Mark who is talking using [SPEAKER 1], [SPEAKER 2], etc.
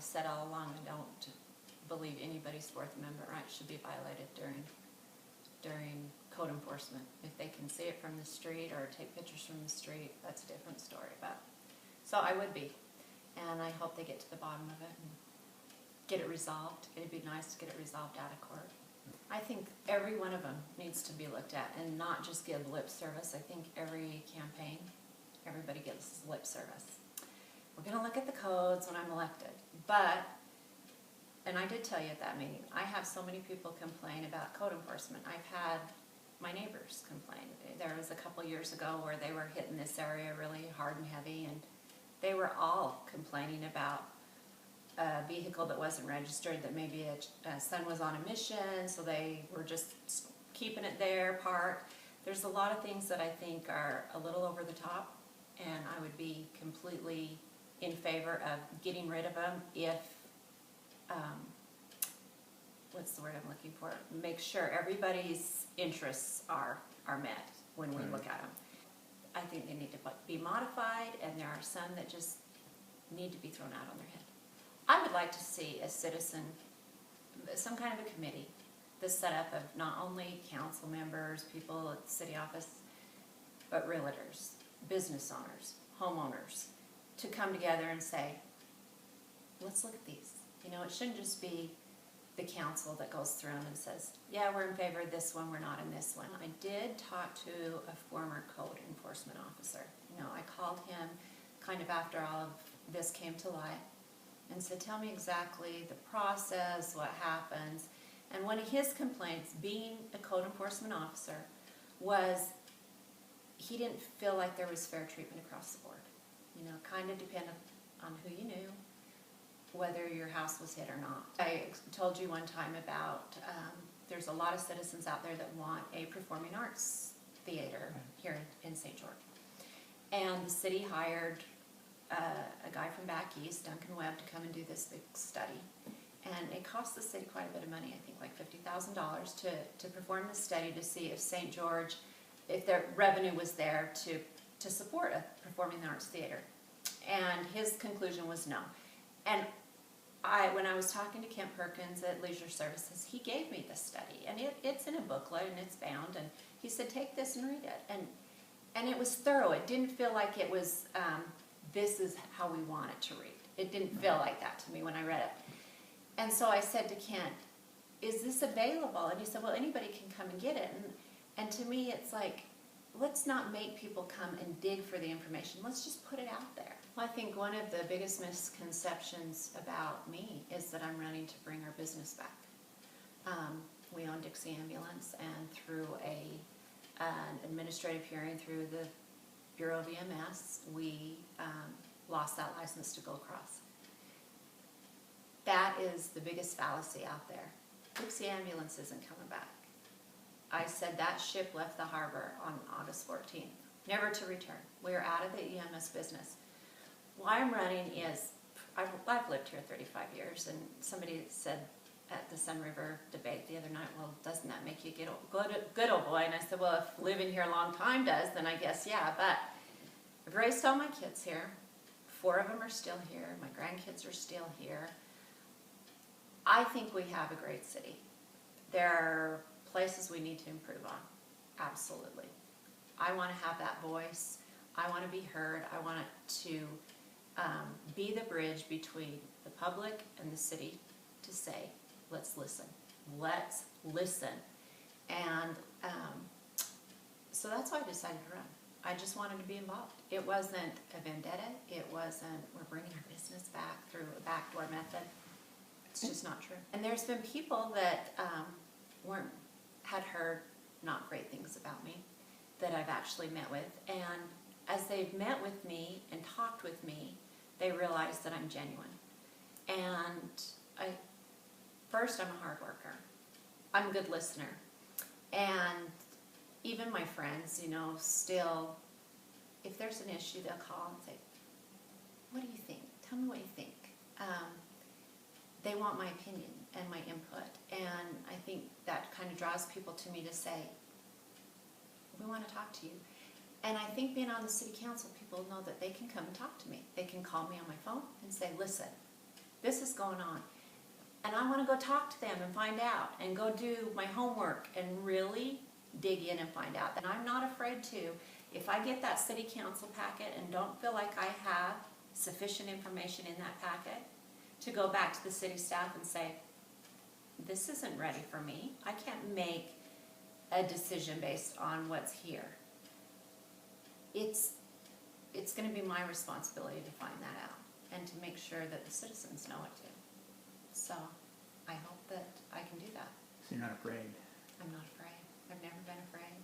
[SPEAKER 1] said all along, I don't believe anybody's Fourth Amendment rights should be violated during code enforcement. If they can see it from the street or take pictures from the street, that's a different story. But so I would be, and I hope they get to the bottom of it and get it resolved. It'd be nice to get it resolved out of court. I think every one of them needs to be looked at and not just give lip service. I think every campaign, everybody gives lip service. We're going to look at the codes when I'm elected. But, and I did tell you at that meeting, I have so many people complain about code enforcement. I've had my neighbors complain. There was a couple years ago where they were hitting this area really hard and heavy, and they were all complaining about a vehicle that wasn't registered, that maybe a son was on a mission, so they were just keeping it there parked. There's a lot of things that I think are a little over the top, and I would be completely in favor of getting rid of them if, what's the word I'm looking for? Make sure everybody's interests are met when we look at them. I think they need to be modified, and there are some that just need to be thrown out on their head. I would like to see a citizen, some kind of a committee that's set up of not only council members, people at the city office, but realtors, business owners, homeowners, to come together and say, let's look at these. You know, it shouldn't just be the council that goes through them and says, yeah, we're in favor of this one, we're not in this one. I did talk to a former code enforcement officer. You know, I called him kind of after all of this came to light and said, tell me exactly the process, what happens. And one of his complaints, being a code enforcement officer, was he didn't feel like there was fair treatment across the board. You know, kind of depended on who you knew, whether your house was hit or not. I told you one time about there's a lot of citizens out there that want a performing arts theater here in St. George. And the city hired a guy from back east, Duncan Webb, to come and do this big study. And it cost the city quite a bit of money, I think like $50,000 to perform the study to see if St. George, if their revenue was there to support a performing arts theater. And his conclusion was no. And when I was talking to Kent Perkins at Leisure Services, he gave me the study, and it's in a booklet and it's bound, and he said, take this and read it. And it was thorough. It didn't feel like it was, this is how we want it to read. It didn't feel like that to me when I read it. And so I said to Kent, is this available? And he said, well, anybody can come and get it. And to me, it's like, let's not make people come and dig for the information. Let's just put it out there. Well, I think one of the biggest misconceptions about me is that I'm running to bring our business back. We own Dixie Ambulance, and through an administrative hearing through the Bureau of EMS, we lost that license to go across. That is the biggest fallacy out there. Dixie Ambulance isn't coming back. I said that ship left the harbor on August 14th, never to return. We are out of the EMS business. Why I'm running is, I've lived here 35 years, and somebody said at the Sun River debate the other night, well, doesn't that make you good old boy? And I said, well, if living here a long time does, then I guess, yeah, but I've raised all my kids here. 4 of them are still here. My grandkids are still here. I think we have a great city. There are places we need to improve on, absolutely. I want to have that voice. I want to be heard. I want it to be the bridge between the public and the city to say, let's listen. Let's listen. And so that's why I decided to run. I just wanted to be involved. It wasn't a vendetta. It wasn't, we're bringing our business back through a backdoor method. It's just not true. And there's been people that had heard not great things about me that I've actually met with. And as they've met with me and talked with me, they realize that I'm genuine. And first, I'm a hard worker. I'm a good listener. And even my friends, you know, still, if there's an issue, they'll call and say, what do you think? Tell me what you think. They want my opinion and my input. And I think that kind of draws people to me to say, we want to talk to you. And I think being on the city council, people know that they can come and talk to me. They can call me on my phone and say, listen, this is going on. And I wanna go talk to them and find out, and go do my homework and really dig in and find out. And I'm not afraid to, if I get that city council packet and don't feel like I have sufficient information in that packet, to go back to the city staff and say, this isn't ready for me. I can't make a decision based on what's here. It's gonna be my responsibility to find that out and to make sure that the citizens know it too. So I hope that I can do that.
[SPEAKER 2] So you're not afraid?
[SPEAKER 1] I'm not afraid. I've never been afraid.